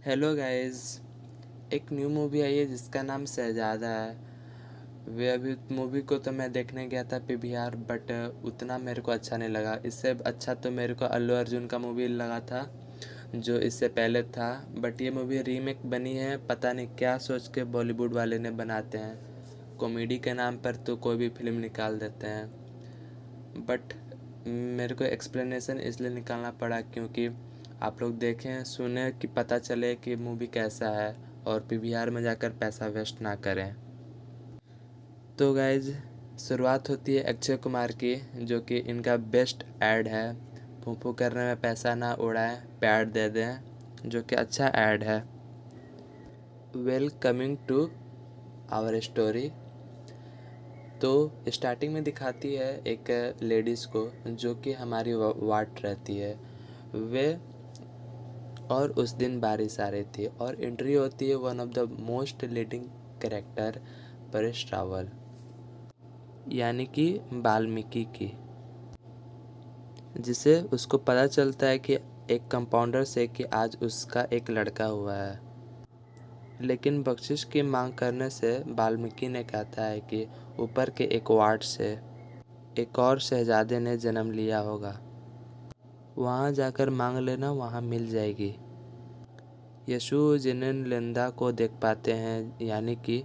Hello guys. एक new movie आई है जिसका नाम शहजादा है। वे अभी मूवी को तो मैं देखने गया था पीवीआर, बट उतना मेरे को अच्छा नहीं लगा। इससे अच्छा तो मेरे को अल्लू अर्जुन का मूवी लगा था जो इससे पहले था। बट ये मूवी रीमेक बनी है, पता नहीं क्या सोच के बॉलीवुड वाले ने बनाते हैं। कॉमेडी के नाम पर तो कोई भी फिल्म निकाल देते हैं। बट मेरे को एक्सप्लेनेशन इसलिए निकालना पड़ा क्योंकि आप लोग देखें सुने कि पता चले कि मूवी कैसा है और पीवीआर में जाकर पैसा वेस्ट ना करें। तो गाइज, शुरुआत होती है अक्षय कुमार की, जो कि इनका बेस्ट ऐड है। फूफू करने में पैसा ना उड़ाएं, पैड दे दें, जो कि अच्छा ऐड है। Well coming to our story. तो स्टार्टिंग में दिखाती है एक लेडीज़ को जो कि हमारी वार्ड रहती है वे, और उस दिन बारिश आ रही थी और एंट्री होती है one of the most leading character Paresh Rawal, यानी कि वाल्मीकि की, जिसे उसको पता चलता है कि एक कंपाउंडर से कि आज उसका एक लड़का हुआ है। लेकिन बख्शिश की मांग करने से वाल्मीकि ने कहता है कि ऊपर के एक वार्ड से एक और शहजादे ने जन्म लिया होगा, वहाँ जाकर मांग लेना, वहाँ मिल जाएगी। यशु जिनेन लेंदा को देख पाते हैं, यानी कि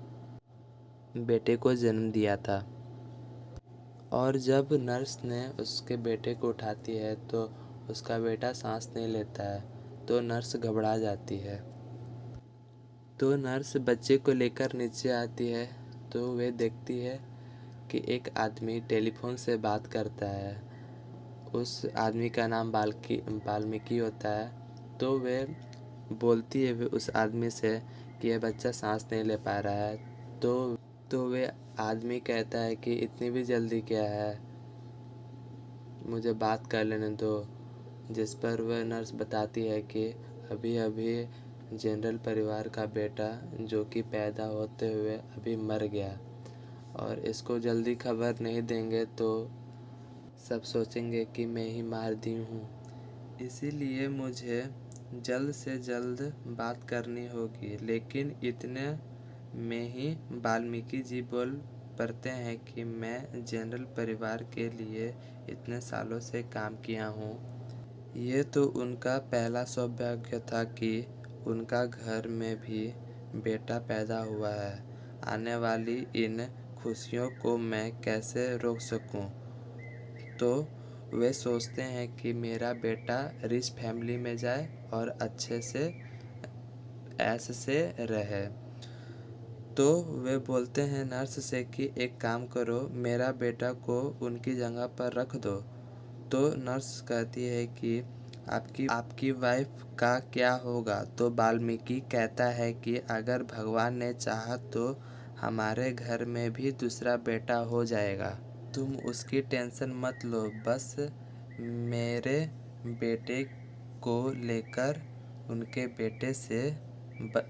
बेटे को जन्म दिया था। और जब नर्स ने उसके बेटे को उठाती है तो उसका बेटा सांस नहीं लेता है, तो नर्स घबरा जाती है। तो नर्स बच्चे को लेकर नीचे आती है तो वे देखती है कि एक आदमी टेलीफोन से बात करता है। उस आदमी का नाम वाल्मीकि होता है। तो वे बोलती है वे उस आदमी से कि यह बच्चा सांस नहीं ले पा रहा है। तो वे आदमी कहता है कि इतनी भी जल्दी क्या है, मुझे बात कर लेने दो। जिस पर वह नर्स बताती है कि अभी अभी जनरल परिवार का बेटा जो कि पैदा होते हुए अभी मर गया, और इसको जल्दी खबर नहीं देंगे तो सब सोचेंगे कि मैं ही मार दी हूँ। इसीलिए मुझे जल्द से जल्द बात करनी होगी। लेकिन इतने में ही वाल्मीकि जी बोल पड़ते हैं कि मैं जनरल परिवार के लिए इतने सालों से काम किया हूँ। ये तो उनका पहला सौभाग्य था कि उनका घर में भी बेटा पैदा हुआ है। आने वाली इन खुशियों को मैं कैसे रोक सकूं? तो वे सोचते हैं कि मेरा बेटा रिच फैमिली में जाए और अच्छे से ऐश से रहे। तो वे बोलते हैं नर्स से कि एक काम करो, मेरा बेटा को उनकी जगह पर रख दो। तो नर्स कहती है कि आपकी वाइफ का क्या होगा? तो वाल्मीकि कहता है कि अगर भगवान ने चाहा तो हमारे घर में भी दूसरा बेटा हो जाएगा। तुम उसकी टेंशन मत लो, बस मेरे बेटे को लेकर उनके बेटे से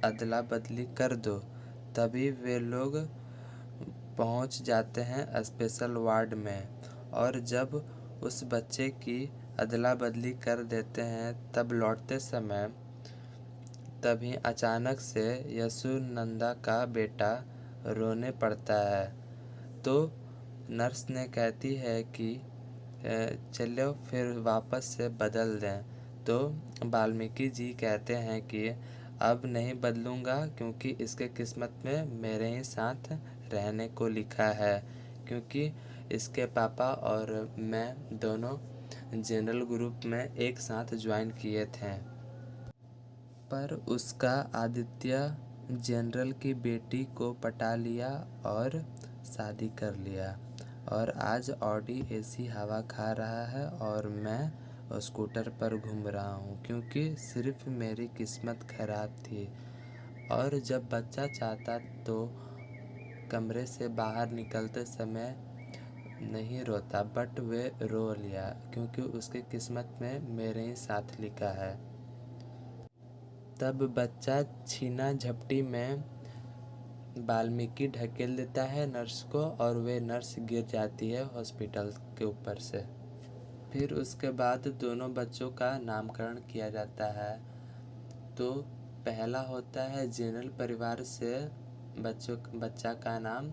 अदला बदली कर दो। तभी वे लोग पहुंच जाते हैं स्पेशल वार्ड में, और जब उस बच्चे की अदला बदली कर देते हैं तब लौटते समय तभी अचानक से यसु नंदा का बेटा रोने पड़ता है। तो नर्स ने कहती है कि चलो फिर वापस से बदल दें। तो वाल्मीकि जी कहते हैं कि अब नहीं बदलूंगा, क्योंकि इसके किस्मत में मेरे ही साथ रहने को लिखा है, क्योंकि इसके पापा और मैं दोनों जनरल ग्रुप में एक साथ ज्वाइन किए थे। पर उसका आदित्य जनरल की बेटी को पटा लिया और शादी कर लिया, और आज ऑडी एसी हवा खा रहा है और मैं स्कूटर पर घूम रहा हूँ, क्योंकि सिर्फ मेरी किस्मत खराब थी। और जब बच्चा चाहता तो कमरे से बाहर निकलते समय नहीं रोता, बट वे रो लिया क्योंकि उसकी किस्मत में मेरे ही साथ लिखा है। तब बच्चा छीना झपटी में वाल्मीकि ढकेल देता है नर्स को, और वे नर्स गिर जाती है हॉस्पिटल के ऊपर से। फिर उसके बाद दोनों बच्चों का नामकरण किया जाता है। तो पहला होता है जिनल परिवार से बच्चा का नाम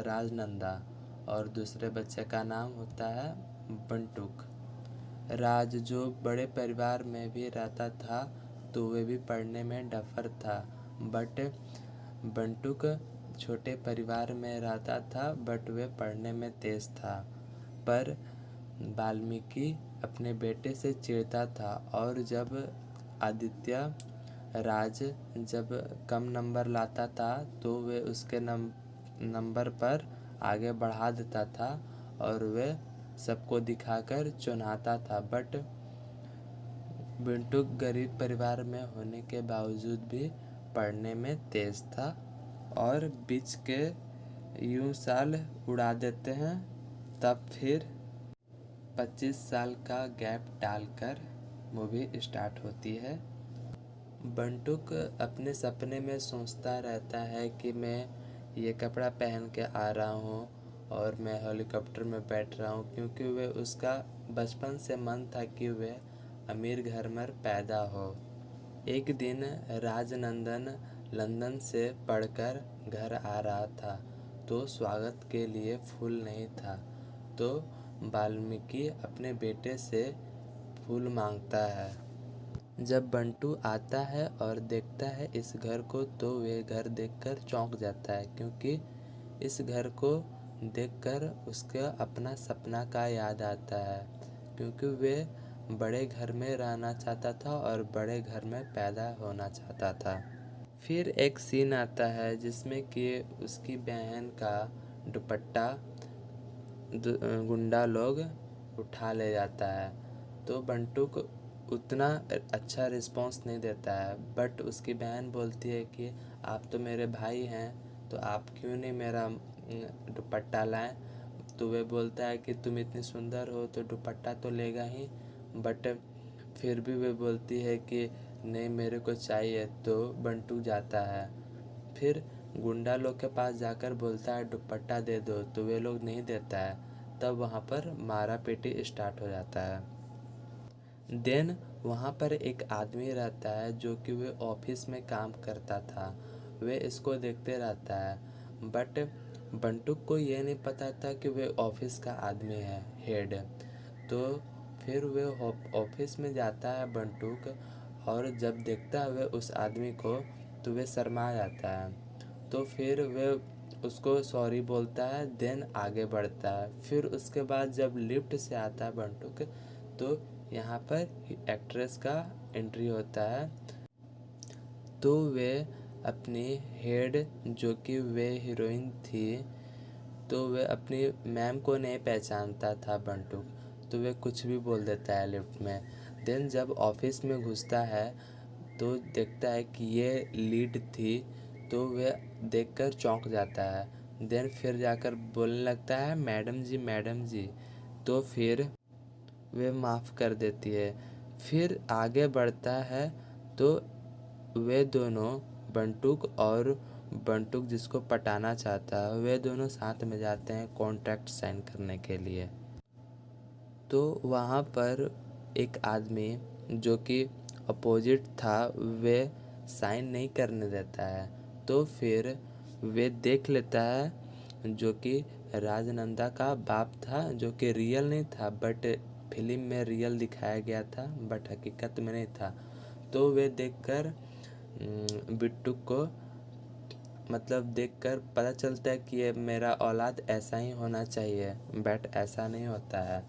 राजनंदा और दूसरे बच्चे का नाम होता है बंटुक। राज जो बड़े परिवार में भी रहता था तो वे भी पढ़ने में डफर था, बट बंटुक छोटे परिवार में रहता था बट वे पढ़ने में तेज था। पर वाल्मीकि अपने बेटे से चिढ़ता था और जब आदित्य राज जब कम नंबर लाता था तो वे उसके नंबर पर आगे बढ़ा देता था और वे सबको दिखाकर चुनाता था। बट बंटुक गरीब परिवार में होने के बावजूद भी पढ़ने में तेज था और बीच के यूं साल उड़ा देते हैं। तब फिर 25 साल का गैप डालकर मूवी स्टार्ट होती है। बंटुक अपने सपने में सोचता रहता है कि मैं ये कपड़ा पहन के आ रहा हूँ और मैं हेलीकॉप्टर में बैठ रहा हूँ, क्योंकि वे उसका बचपन से मन था कि वे अमीर घर में पैदा हो। एक दिन राजनंदन लंदन से पढ़कर घर आ रहा था तो स्वागत के लिए फूल नहीं था, तो वाल्मीकि अपने बेटे से फूल मांगता है। जब बंटू आता है और देखता है इस घर को तो वे घर देखकर चौंक जाता है, क्योंकि इस घर को देखकर उसका अपना सपना का याद आता है, क्योंकि वे बड़े घर में रहना चाहता था और बड़े घर में पैदा होना चाहता था। फिर एक सीन आता है जिसमें कि उसकी बहन का दुपट्टा गुंडा लोग उठा ले जाता है, तो बंटू को उतना अच्छा रिस्पांस नहीं देता है। बट उसकी बहन बोलती है कि आप तो मेरे भाई हैं, तो आप क्यों नहीं मेरा दुपट्टा लाएं। तो वे बोलता है कि तुम इतनी सुंदर हो तो दुपट्टा तो लेगा ही, बट फिर भी वे बोलती है कि नहीं मेरे को चाहिए। तो बंटू जाता है, फिर गुंडा लोग के पास जाकर बोलता है दुपट्टा दे दो, तो वे लोग नहीं देता है। तब वहाँ पर मारा पीटी स्टार्ट हो जाता है। देन वहाँ पर एक आदमी रहता है जो कि वे ऑफिस में काम करता था, वे इसको देखते रहता है। बट बंटू को ये नहीं पता था कि वे ऑफिस का आदमी है, हेड। तो फिर वे ऑफिस में जाता है बंटूक, और जब देखता है वे उस आदमी को तो वे शर्मा जाता है। तो फिर वे उसको सॉरी बोलता है, देन आगे बढ़ता है। फिर उसके बाद जब लिफ्ट से आता है बंटूक तो यहाँ पर एक्ट्रेस का एंट्री होता है। तो वे अपनी हेड जो कि वे हीरोइन थी, तो वे अपनी मैम को नहीं पहचानता था बंटू, तो वे कुछ भी बोल देता है लिफ्ट में। देन जब ऑफिस में घुसता है तो देखता है कि ये लीड थी, तो वे देखकर चौंक जाता है। देन फिर जाकर बोलने लगता है मैडम जी मैडम जी, तो फिर वे माफ़ कर देती है। फिर आगे बढ़ता है तो वे दोनों बंटूक और बंटूक जिसको पटाना चाहता है, वे दोनों साथ में जाते हैं कॉन्ट्रैक्ट साइन करने के लिए। तो वहाँ पर एक आदमी जो कि अपोजिट था वे साइन नहीं करने देता है। तो फिर वे देख लेता है जो कि राजनंदा का बाप था, जो कि रियल नहीं था, बट फिल्म में रियल दिखाया गया था बट हकीकत में नहीं था। तो वे देखकर बिट्टू को मतलब देखकर पता चलता है कि ये मेरा औलाद ऐसा ही होना चाहिए, बट ऐसा नहीं होता है।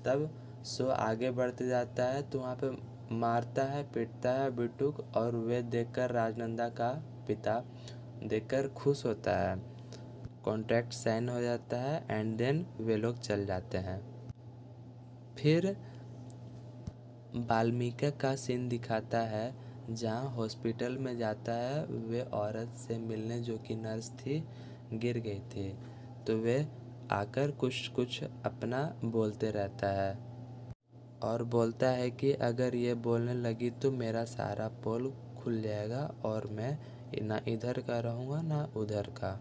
तब शो आगे बढ़ते जाता है तो वहाँ पे मारता है पीटता है बिट्टू, और वे देखकर राजनंदा का पिता देखकर खुश होता है, कॉन्ट्रैक्ट साइन हो जाता है एंड देन वे लोग चल जाते हैं। फिर वाल्मीकि का सीन दिखाता है जहाँ हॉस्पिटल में जाता है, वे औरत से मिलने जो कि नर्स थी गिर गई थी, तो वे आकर कुछ कुछ अपना बोलते रहता है और बोलता है कि अगर ये बोलने लगी तो मेरा सारा पोल खुल जाएगा और मैं ना इधर का रहूँगा ना उधर का।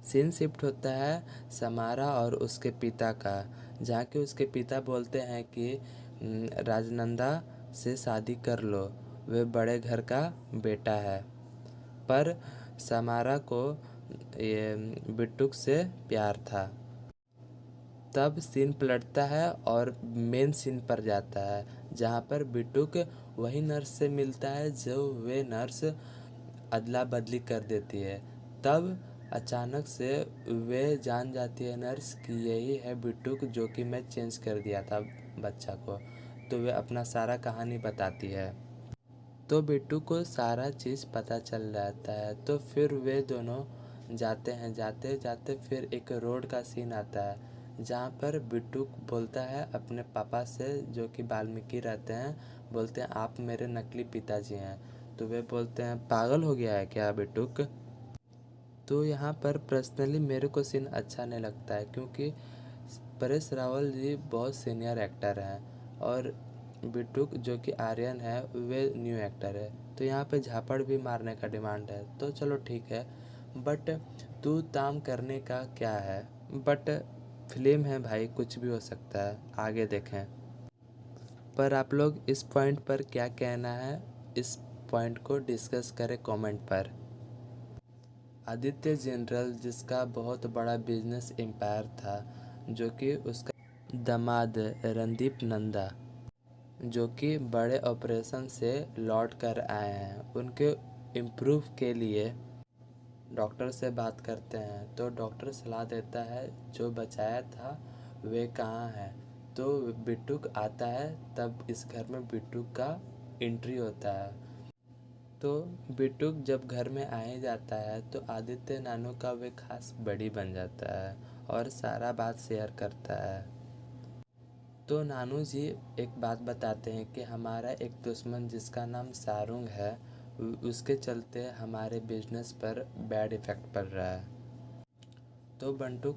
सीन शिफ्ट होता है समारा और उसके पिता का, जहाँ के उसके पिता बोलते हैं कि राजनंदा से शादी कर लो, वे बड़े घर का बेटा है, पर समारा को ये बिट्टू से प्यार था। तब सीन पलटता है और मेन सीन पर जाता है, जहाँ पर बिट्टू वही नर्स से मिलता है जो वे नर्स अदला बदली कर देती है। तब अचानक से वे जान जाती है नर्स कि यही है बिट्टू जो कि मैं चेंज कर दिया था बच्चा को। तो वे अपना सारा कहानी बताती है। तो बिट्टू को सारा चीज़ पता चल जाता है। तो फिर वे दोनों जाते हैं, जाते जाते फिर एक रोड का सीन आता है, जहाँ पर बिट्टू बोलता है अपने पापा से, जो कि वाल्मीकि रहते हैं, बोलते हैं आप मेरे नकली पिताजी हैं। तो वे बोलते हैं पागल हो गया है क्या बिट्टू। तो यहाँ पर पर्सनली मेरे को सीन अच्छा नहीं लगता है, क्योंकि परेश रावल जी बहुत सीनियर एक्टर हैं और बिट्टू जो कि आर्यन है वे न्यू एक्टर है। तो यहाँ पे झापड़ भी मारने का डिमांड है, तो चलो ठीक है, बट तू ताम करने का क्या है। बट फिल्म है भाई, कुछ भी हो सकता है, आगे देखें। पर आप लोग इस पॉइंट पर क्या कहना है, इस पॉइंट को डिस्कस करें कमेंट पर। आदित्य जनरल, जिसका बहुत बड़ा बिजनेस एम्पायर था, जो कि उसका दामाद रणदीप नंदा, जो कि बड़े ऑपरेशन से लौट कर आए हैं, उनके इम्प्रूव के लिए डॉक्टर से बात करते हैं। तो डॉक्टर सलाह देता है जो बचाया था वे कहाँ है। तो बिट्टू आता है, तब इस घर में बिट्टू का एंट्री होता है। तो बिट्टू जब घर में आ ही जाता है तो आदित्य नानू का वे खास बड़ी बन जाता है और सारा बात शेयर करता है। तो नानू जी एक बात बताते हैं कि हमारा एक दुश्मन जिसका नाम सारुंग है, उसके चलते हमारे बिजनेस पर बैड इफ़ेक्ट पड़ रहा है। तो बंटू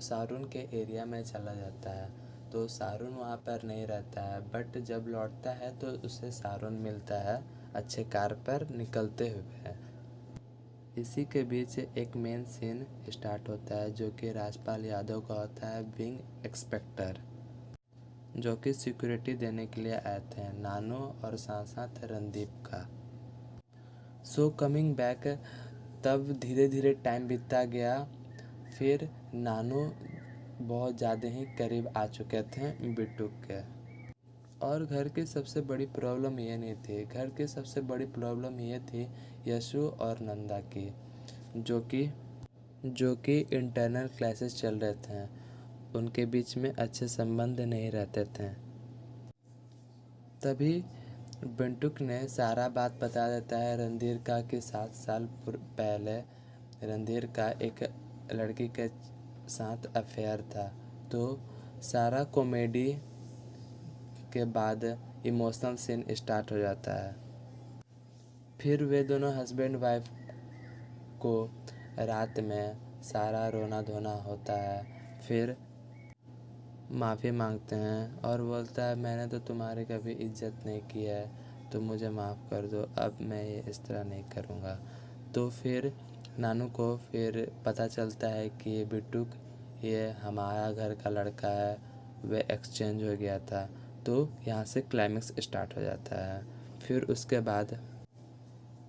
सारुण के एरिया में चला जाता है। तो सारुण वहाँ पर नहीं रहता है, बट जब लौटता है तो उसे सारुण मिलता है अच्छे कार पर निकलते हुए। इसी के बीच एक मेन सीन स्टार्ट होता है, जो कि राजपाल यादव का होता है विंग एक्सपेक्टर, जो कि सिक्योरिटी देने के लिए आए थे नानू और साथ साथ रणदीप का। सो कमिंग बैक, तब धीरे धीरे टाइम बीतता गया। फिर नानू बहुत ज़्यादा ही करीब आ चुके थे बिट्टू के। और घर की सबसे बड़ी प्रॉब्लम ये नहीं थी, घर की सबसे बड़ी प्रॉब्लम ये थी यशु और नंदा की, जो कि इंटरनल क्लासेस चल रहे थे, उनके बीच में अच्छे संबंध नहीं रहते थे। तभी बंटुक ने सारा बात बता देता है रणधीर का कि 7 साल पहले रणधीर का एक लड़की के साथ अफेयर था। तो सारा कॉमेडी के बाद इमोशनल सीन स्टार्ट हो जाता है। फिर वे दोनों हस्बैंड वाइफ को रात में सारा रोना धोना होता है। फिर माफ़ी मांगते हैं और बोलता है मैंने तो तुम्हारी कभी इज्जत नहीं की है, तो मुझे माफ़ कर दो, अब मैं ये इस तरह नहीं करूँगा। तो फिर नानू को फिर पता चलता है कि ये बिट्टू ये हमारा घर का लड़का है, वे एक्सचेंज हो गया था। तो यहाँ से क्लाइमेक्स स्टार्ट हो जाता है। फिर उसके बाद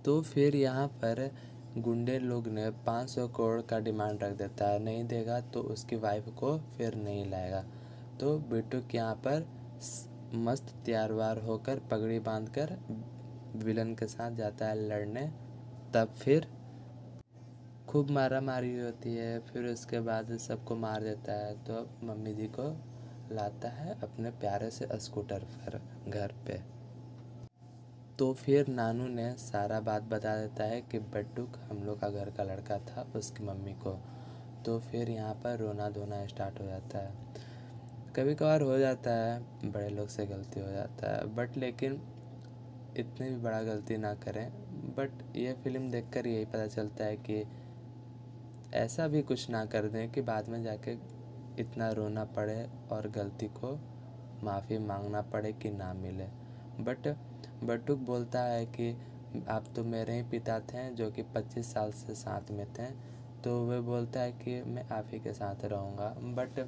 तो फिर यहाँ पर गुंडे लोग ने 500 करोड़ का डिमांड रख देता है, नहीं देगा तो उसकी वाइफ को फिर नहीं लाएगा। तो बिट्टू यहाँ पर मस्त तैयार वार होकर पगड़ी बांधकर विलन के साथ जाता है लड़ने। तब फिर खूब मारा मारी होती है। फिर उसके बाद सबको मार देता है, तो मम्मी जी को लाता है अपने प्यारे से स्कूटर पर घर पे। तो फिर नानू ने सारा बात बता देता है कि बिट्टू हम लोग का घर का लड़का था, उसकी मम्मी को। तो फिर यहाँ पर रोना धोना स्टार्ट हो जाता है। कभी कभार हो जाता है, बड़े लोग से गलती हो जाता है, बट लेकिन इतनी भी बड़ा गलती ना करें। बट ये फिल्म देखकर यही पता चलता है कि ऐसा भी कुछ ना कर दें कि बाद में जाके इतना रोना पड़े और गलती को माफ़ी मांगना पड़े कि ना मिले। बट बटुक बोलता है कि आप तो मेरे ही पिता थे जो कि 25 साल से साथ में थे। तो वह बोलता है कि मैं आप ही के साथ रहूँगा। बट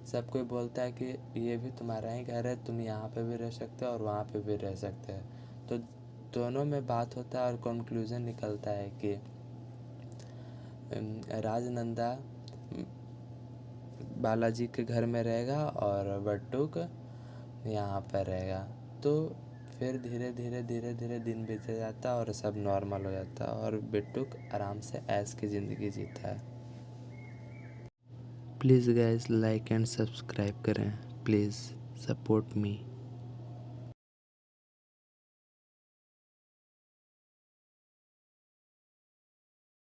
सब कोई बोलता है कि ये भी तुम्हारा ही घर है, तुम यहाँ पे भी रह सकते हो और वहाँ पे भी रह सकते हो। तो दोनों में बात होता है और कंक्लूजन निकलता है कि राजनंदा बालाजी के घर में रहेगा और बट्टुक यहाँ पर रहेगा। तो फिर धीरे धीरे दिन बीत जाता और सब नॉर्मल हो जाता और बिट्टुक आराम से ऐश की ज़िंदगी जीता है। Please guys like and subscribe करें, प्लीज़ सपोर्ट मी।